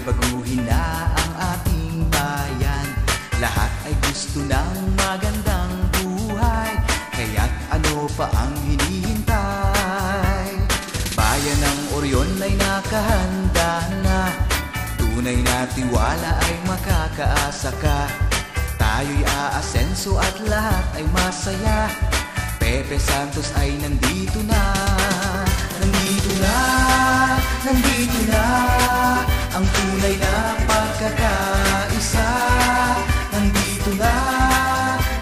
Sana'y baguhin na ang ating bayan. Lahat ay gusto ng magandang buhay, kaya't ano pa ang hinihintay? Bayan ng Orion ay nakahanda na, tunay na tiwala ay makakaasa ka. Tayo'y aasenso at lahat ay masaya. Pepe Santos ay nandito na. Nandito na, nandito na ang tunay na pagkakaisa. Nandito na,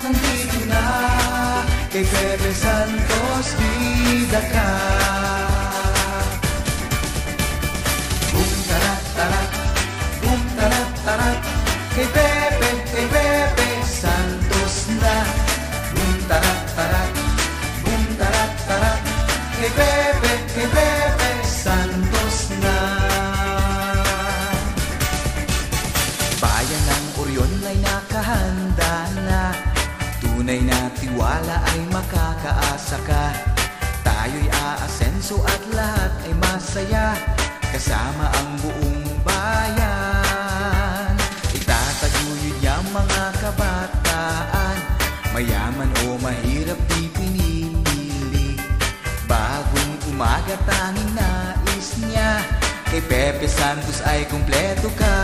nandito na kay Pepe Santos, bida ka. Boom tarat tarat, boom tarat tarat, kay Pepe Santos na. Boom tarat tarat, boom tarat tarat, kay Pepe Santos na. Bayan ng Orion ay nakahanda na, tunay na tiwala ay makakaasa ka. Tayo'y aasenso at lahat ay masaya, kasama ang buong bayan. Itataguyod niya mga kabataan, mayaman o mahirap di pinipili. Bagong umaga tanging nais niya, kay Pepe Santos ay kumpleto ka.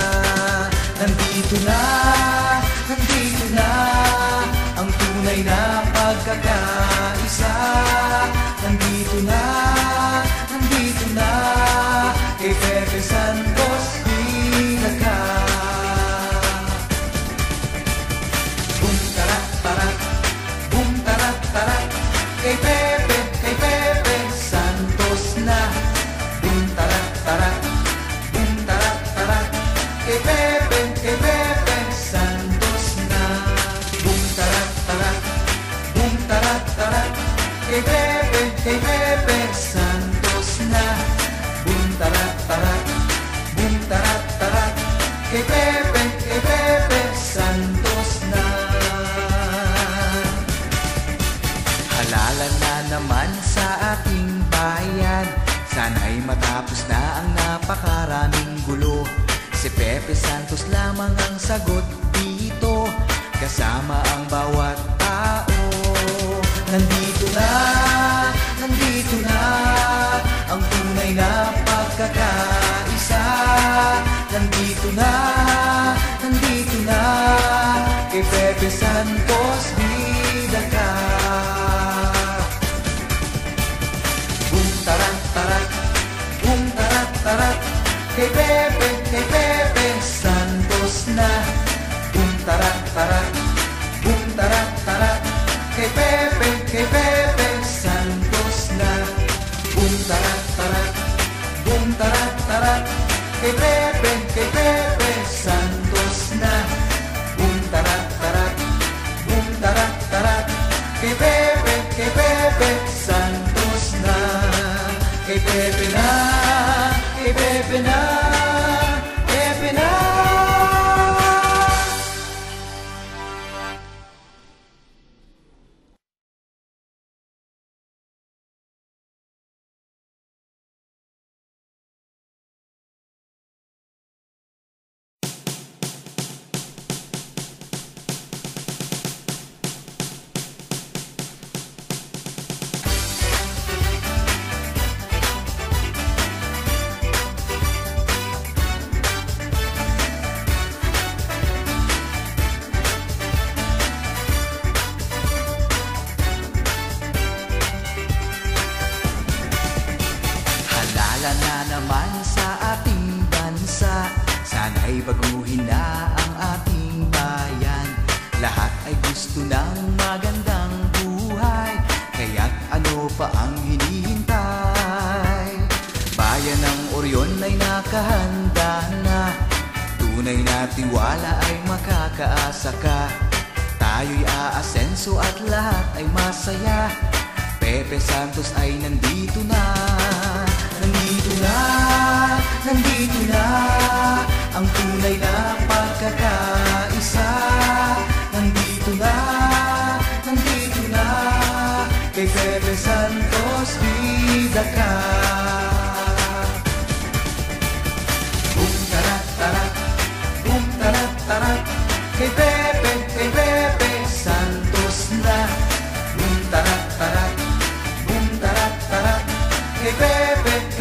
Nandito na, nandito na ang tunay na pagkakaisa. Nandito na, nandito na kay Pepe Santos, bida ka. Boom tarat tarat, boom tarat tarat, kay Pepe Santos na. Boom tarat tarat, boom tarat tarat, kay Pepe Santos na. Boom tarat tarat, boom tarat tarat, kay Pepe Santos na. Boom tarat tarat, boom tarat tarat, kay Pepe Santos na. Halalan na naman sa ating bayan, sana'y matapos na ang napakaraming gulo. Si Pepe Santos lamang ang sagot dito, kasama ang bawat tao. Nandito na, nandito na ang tunay na pagkakaisa. Nandito na, nandito na kay Pepe Santos, bida ka. Boom tarat tarat, boom tarat tarat, kay Pepe Santos na. Boom tarat tarat, boom tarat tarat, kay Pepe Santos na. Boom tarat tarat, boom tarat tarat, kay Pepe Santos na. Boom tarat tarat, boom tarat tarat, kay Pepe Santos na. Kay Pepe na, kay Pepe na, Pepe na. Na naman sa ating bansa, sana'y baguhin na ang ating bayan. Lahat ay gusto ng magandang buhay, kaya't ano pa ang hinihintay? Bayan ng Orion ay nakahanda na, tunay na tiwala ay makakaasa ka. Tayo'y aasenso at lahat ay masaya. Pepe Santos ay nandito na. Nandito na, nandito na ang tunay na pagkakaisa. Nandito na, nandito na kay Pepe Santos, bida ka. Boom tarat tarat, Kay Pepe Santos na. Boom tarat tarat, boom tarat tarat. Kay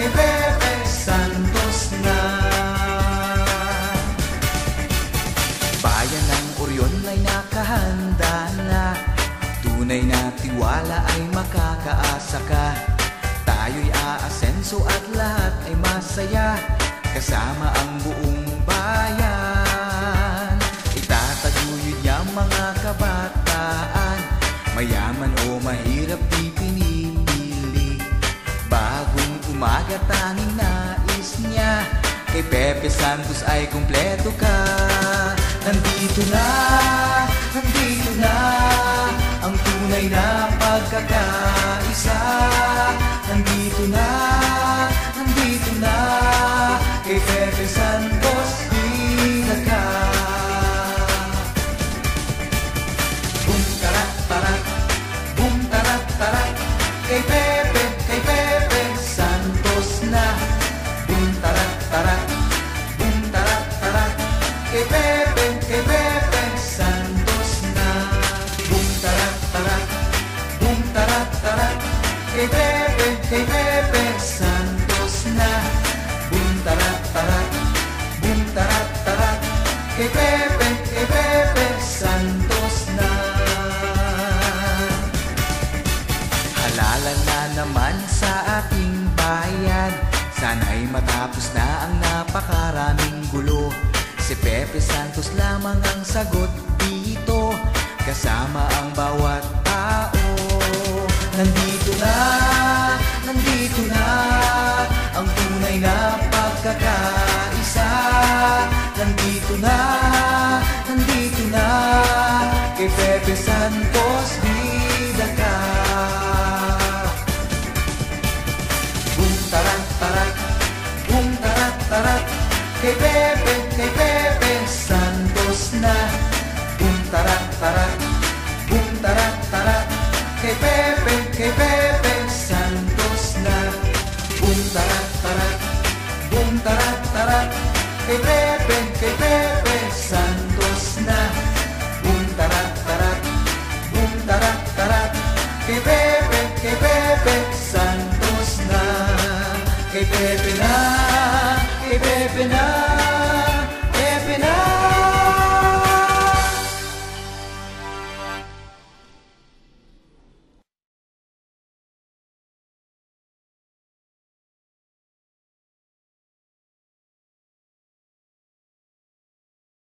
Pepe Santos na. Bayan ng Orion ay nakahanda na. Tunay na tiwala ay makakaasa ka. Tayo'y aasenso at lahat ay masaya. Kasama ang buong bayan. Itataguyod niya mga kabataan. Mayaman o mahirap di pinipili. Bagong umaga tanging nais niya. Kay Pepe Santos ay kumpleto ka. Nandito na ang tunay na pagkakaisa. Nandito na kay Pepe Santos bida ka. Boom tarat tarat, boom tarat tarat. Kay Pepe Santos na. Boom tarat tarat, boom tarat tarat. Kay Pepe Santos na. Boom tarat tarat, boom tarat tarat. Kay Pepe Santos na. Boom tarat tarat, boom tarat tarat. Kay Pepe Santos na. Halalan na naman sa ating bayan. Sana'y matapos na ang napakaraming gulo. Si Pepe Santos lamang ang sagot dito. Kasama ang bawat tao. Nandito na ang tunay na pagkakaisa. Nandito na kay Pepe Santos bida ka. Boom tarat tarat, boom tarat tarat. Kay Pepe Santos na. Boom tarat tarat, boom tarat tarat. Kay Pepe Santos na. Boom tarat tarat, boom tarat tarat. Kay Pepe Santos na. Boom tarat tarat, boom tarat tarat. Kay Pepe Santos na. Kay Pepe na, kay Pepe na.